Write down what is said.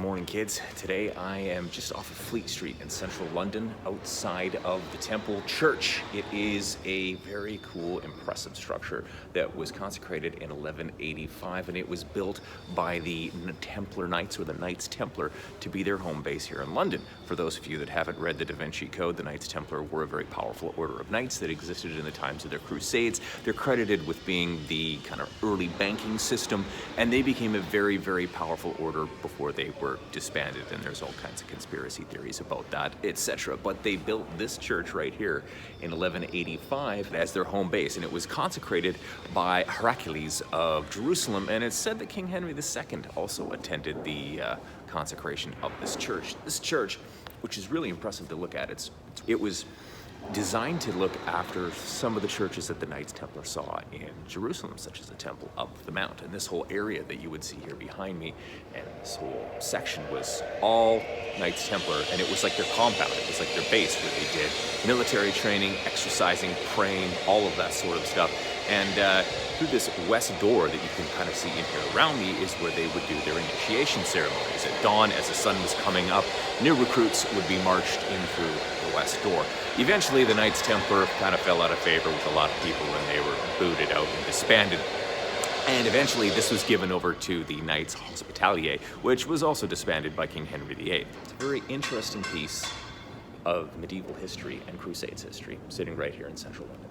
morning, kids. Today I am just off of Fleet Street in central London, outside of the Temple Church. It is a very cool, impressive structure that was consecrated in 1185, and it was built by the Templar Knights, or the Knights Templar, to be their home base here in London. For those of you that haven't read the Da Vinci Code, the Knights Templar were a very powerful order of knights that existed in the times of their Crusades. They're credited with being the kind of early banking system, and they became a very, very powerful order before they were disbanded, and there's all kinds of conspiracy theories about that, etc. But they built this church right here in 1185 as their home base, and it was consecrated by Heracles of Jerusalem, and it's said that King Henry II also attended the consecration of this church. This church, which is really impressive to look at, it was designed to look after some of the churches that the Knights Templar saw in Jerusalem, such as the Temple of the Mount. And this whole area that you would see here behind me, and this whole section, was all Knights Templar, and it was like their compound, it was like their base where they did military training, exercising, praying, all of that sort of stuff. And through this west door that you can kind of see in here around me is where they would do their initiation ceremonies. At dawn, as the sun was coming up, new recruits would be marched in through the west door. Eventually, the Knights Templar kind of fell out of favor with a lot of people, and they were booted out and disbanded. And eventually, this was given over to the Knights Hospitalier, which was also disbanded by King Henry VIII. It's a very interesting piece of medieval history and Crusades history, sitting right here in central London.